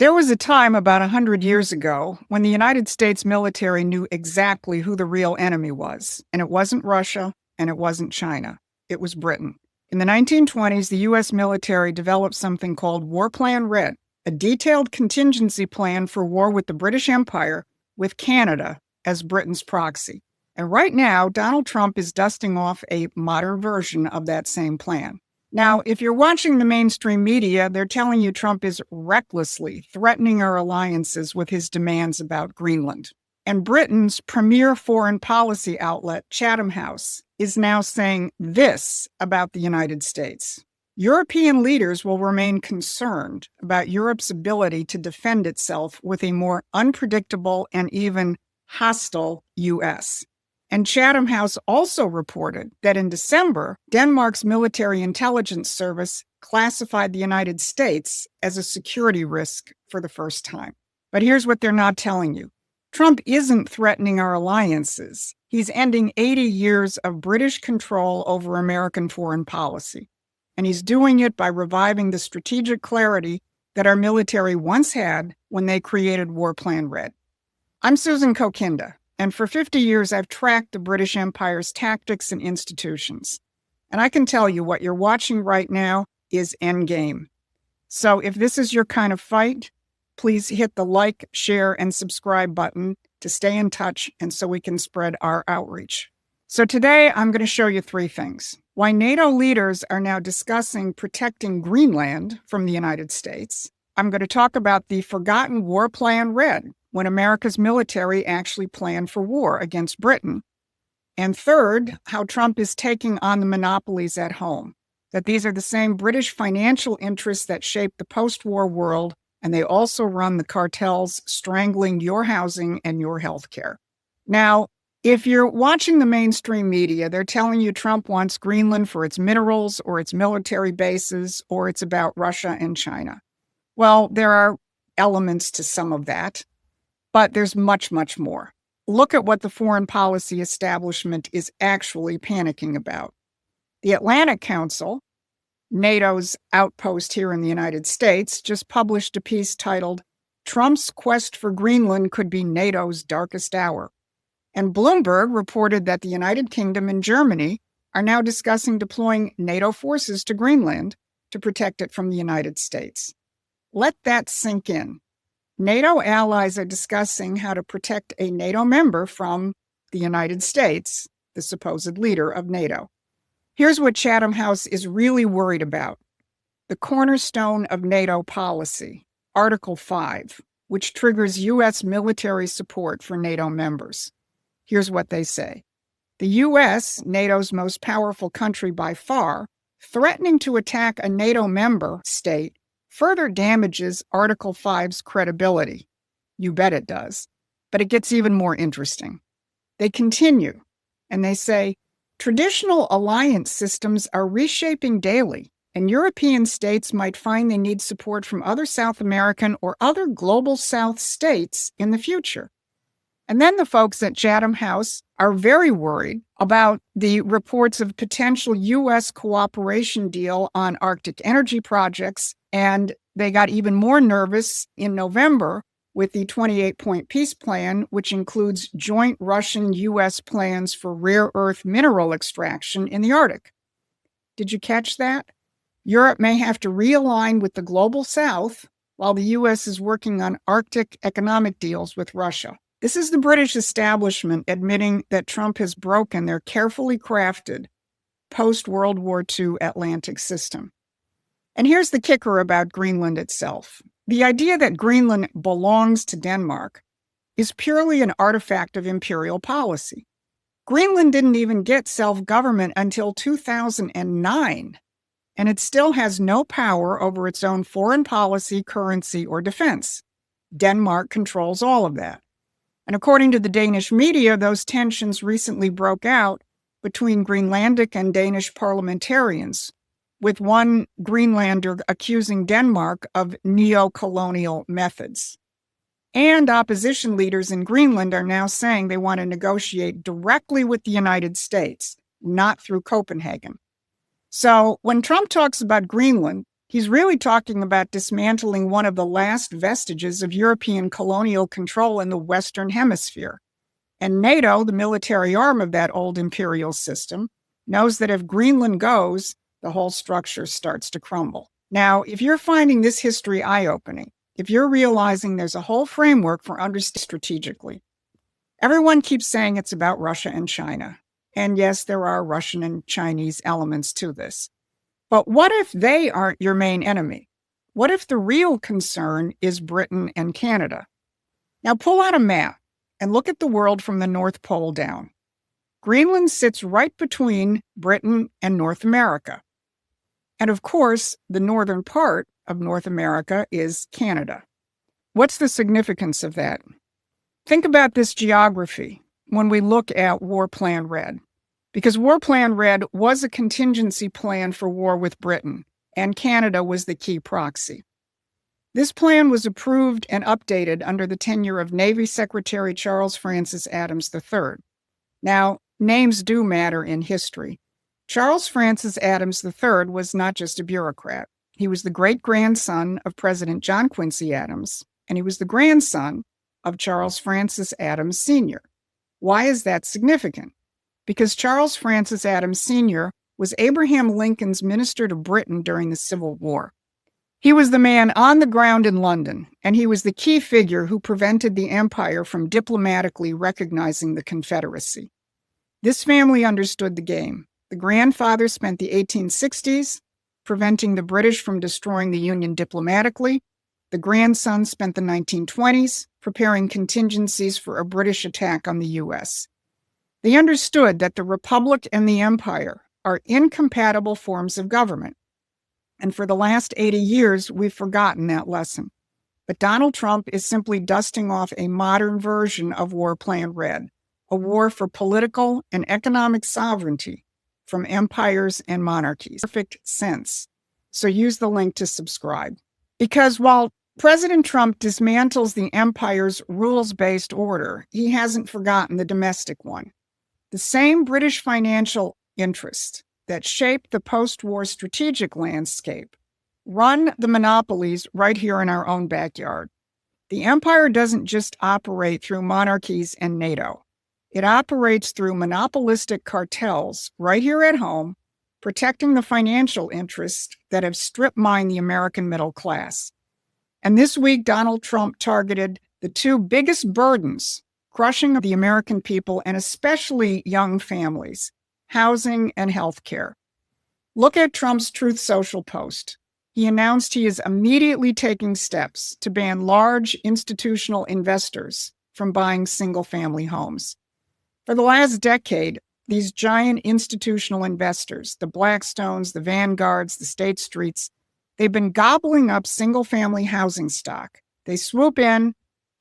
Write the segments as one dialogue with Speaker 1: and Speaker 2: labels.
Speaker 1: There was a time about 100 years ago when the United States military knew exactly who the real enemy was, and it wasn't Russia and it wasn't China. It was Britain. In the 1920s, the U.S. military developed something called War Plan Red, a detailed contingency plan for war with the British Empire, with Canada as Britain's proxy. And right now, Donald Trump is dusting off a modern version of that same plan. Now, if you're watching the mainstream media, they're telling you Trump is recklessly threatening our alliances with his demands about Greenland. And Britain's premier foreign policy outlet, Chatham House, is now saying this about the United States. European leaders will remain concerned about Europe's ability to defend itself with a more unpredictable and even hostile U.S. And Chatham House also reported that in December, Denmark's military intelligence service classified the United States as a security risk for the first time. But here's what they're not telling you. Trump isn't threatening our alliances. He's ending 80 years of British control over American foreign policy. And he's doing it by reviving the strategic clarity that our military once had when they created War Plan Red. I'm Susan Kokinda. And for 50 years, I've tracked the British Empire's tactics and institutions. And I can tell you what you're watching right now is endgame. So if this is your kind of fight, please hit the like, share, and subscribe button to stay in touch and so we can spread our outreach. So today, I'm going to show you three things. Why NATO leaders are now discussing protecting Greenland from the United States. I'm going to talk about the forgotten War Plan Red, when America's military actually planned for war against Britain. And third, how Trump is taking on the monopolies at home, that these are the same British financial interests that shape the post-war world, and they also run the cartels strangling your housing and your health care. Now, if you're watching the mainstream media, they're telling you Trump wants Greenland for its minerals or its military bases, or it's about Russia and China. Well, there are elements to some of that. But there's much, much more. Look at what the foreign policy establishment is actually panicking about. The Atlantic Council, NATO's outpost here in the United States, just published a piece titled, "Trump's Quest for Greenland Could Be NATO's Darkest Hour." And Bloomberg reported that the United Kingdom and Germany are now discussing deploying NATO forces to Greenland to protect it from the United States. Let that sink in. NATO allies are discussing how to protect a NATO member from the United States, the supposed leader of NATO. Here's what Chatham House is really worried about. The cornerstone of NATO policy, Article 5, which triggers U.S. military support for NATO members. Here's what they say. The U.S., NATO's most powerful country by far, threatening to attack a NATO member state further damages Article 5's credibility. You bet it does. But it gets even more interesting. They continue, and they say, traditional alliance systems are reshaping daily, and European states might find they need support from other South American or other global South states in the future. And then the folks at Chatham House are very worried about the reports of potential U.S. cooperation deal on Arctic energy projects, and they got even more nervous in November with the 28-point peace plan, which includes joint Russian-U.S. plans for rare earth mineral extraction in the Arctic. Did you catch that? Europe may have to realign with the global South while the U.S. is working on Arctic economic deals with Russia. This is the British establishment admitting that Trump has broken their carefully crafted post-World War II Atlantic system. And here's the kicker about Greenland itself. The idea that Greenland belongs to Denmark is purely an artifact of imperial policy. Greenland didn't even get self-government until 2009, and it still has no power over its own foreign policy, currency, or defense. Denmark controls all of that. And according to the Danish media, those tensions recently broke out between Greenlandic and Danish parliamentarians, with one Greenlander accusing Denmark of neo-colonial methods. And opposition leaders in Greenland are now saying they want to negotiate directly with the United States, not through Copenhagen. So when Trump talks about Greenland, He's really talking about dismantling one of the last vestiges of European colonial control in the Western Hemisphere. And NATO, the military arm of that old imperial system, knows that if Greenland goes, the whole structure starts to crumble. Now, if you're finding this history eye-opening, if you're realizing there's a whole framework for understanding strategically, everyone keeps saying it's about Russia and China. And yes, there are Russian and Chinese elements to this. But what if they aren't your main enemy? What if the real concern is Britain and Canada? Now pull out a map and look at the world from the North Pole down. Greenland sits right between Britain and North America. And of course, the northern part of North America is Canada. What's the significance of that? Think about this geography when we look at War Plan Red. Because War Plan Red was a contingency plan for war with Britain, and Canada was the key proxy. This plan was approved and updated under the tenure of Navy Secretary Charles Francis Adams III. Now, names do matter in history. Charles Francis Adams III was not just a bureaucrat. He was the great-grandson of President John Quincy Adams, and he was the grandson of Charles Francis Adams Sr. Why is that significant? Because Charles Francis Adams Sr. was Abraham Lincoln's minister to Britain during the Civil War. He was the man on the ground in London, and he was the key figure who prevented the empire from diplomatically recognizing the Confederacy. This family understood the game. The grandfather spent the 1860s preventing the British from destroying the Union diplomatically. The grandson spent the 1920s preparing contingencies for a British attack on the U.S. They understood that the Republic and the Empire are incompatible forms of government. And for the last 80 years, we've forgotten that lesson. But Donald Trump is simply dusting off a modern version of War Plan Red, a war for political and economic sovereignty from empires and monarchies. Perfect sense. So use the link to subscribe. Because while President Trump dismantles the empire's rules-based order, he hasn't forgotten the domestic one. The same British financial interests that shape the post-war strategic landscape run the monopolies right here in our own backyard. The empire doesn't just operate through monarchies and NATO. It operates through monopolistic cartels right here at home, protecting the financial interests that have strip-mined the American middle class. And this week, Donald Trump targeted the two biggest burdens crushing the American people and especially young families: housing and health care. Look at Trump's Truth Social post. He announced he is immediately taking steps to ban large institutional investors from buying single-family homes. For the last decade, these giant institutional investors, the Blackstones, the Vanguards, the State Streets, they've been gobbling up single-family housing stock. They swoop in,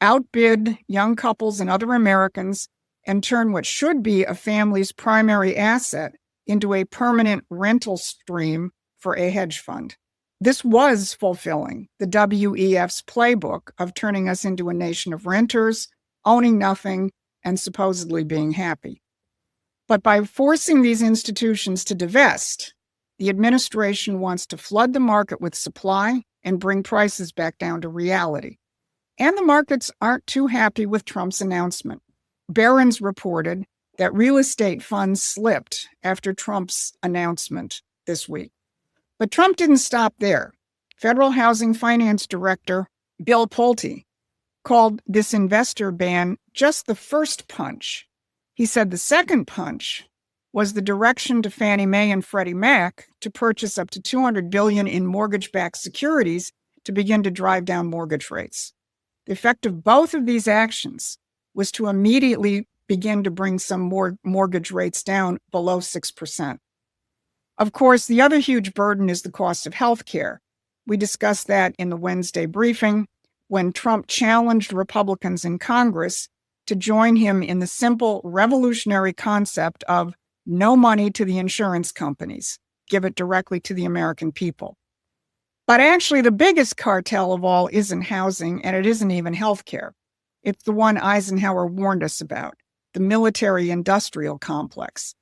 Speaker 1: outbid young couples and other Americans, and turn what should be a family's primary asset into a permanent rental stream for a hedge fund. This was fulfilling the WEF's playbook of turning us into a nation of renters, owning nothing, and supposedly being happy. But by forcing these institutions to divest, the administration wants to flood the market with supply and bring prices back down to reality. And the markets aren't too happy with Trump's announcement. Barron's reported that real estate funds slipped after Trump's announcement this week. But Trump didn't stop there. Federal Housing Finance Director Bill Pulte called this investor ban just the first punch. He said the second punch was the direction to Fannie Mae and Freddie Mac to purchase up to $200 billion in mortgage-backed securities to begin to drive down mortgage rates. The effect of both of these actions was to immediately begin to bring some more mortgage rates down below 6%. Of course, the other huge burden is the cost of health care. We discussed that in the Wednesday briefing when Trump challenged Republicans in Congress to join him in the simple revolutionary concept of no money to the insurance companies, give it directly to the American people. But actually, the biggest cartel of all isn't housing, and it isn't even healthcare. It's the one Eisenhower warned us about, the military-industrial complex.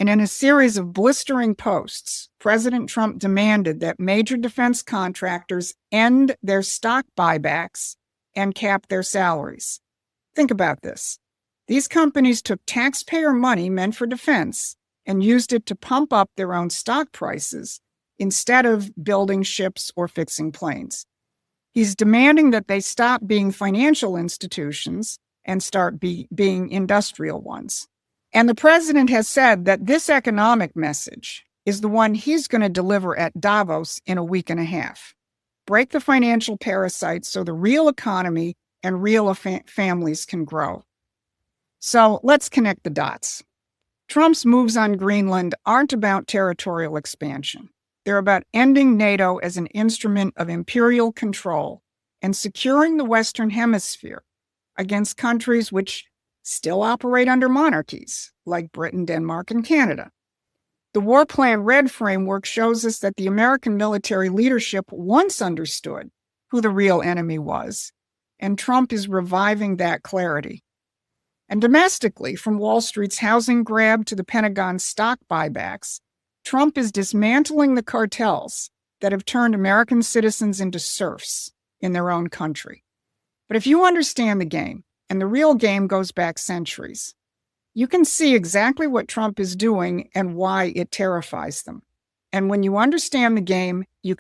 Speaker 1: And in a series of blistering posts, President Trump demanded that major defense contractors end their stock buybacks and cap their salaries. Think about this. These companies took taxpayer money meant for defense and used it to pump up their own stock prices instead of building ships or fixing planes. He's demanding that they stop being financial institutions and start being industrial ones. And the president has said that this economic message is the one he's going to deliver at Davos in a week and a half. Break the financial parasites so the real economy and real families can grow. So let's connect the dots. Trump's moves on Greenland aren't about territorial expansion. They're about ending NATO as an instrument of imperial control and securing the Western Hemisphere against countries which still operate under monarchies, like Britain, Denmark, and Canada. The War Plan Red framework shows us that the American military leadership once understood who the real enemy was, and Trump is reviving that clarity. And domestically, from Wall Street's housing grab to the Pentagon's stock buybacks, Trump is dismantling the cartels that have turned American citizens into serfs in their own country. But if you understand the game, and the real game goes back centuries, you can see exactly what Trump is doing and why it terrifies them. And when you understand the game, you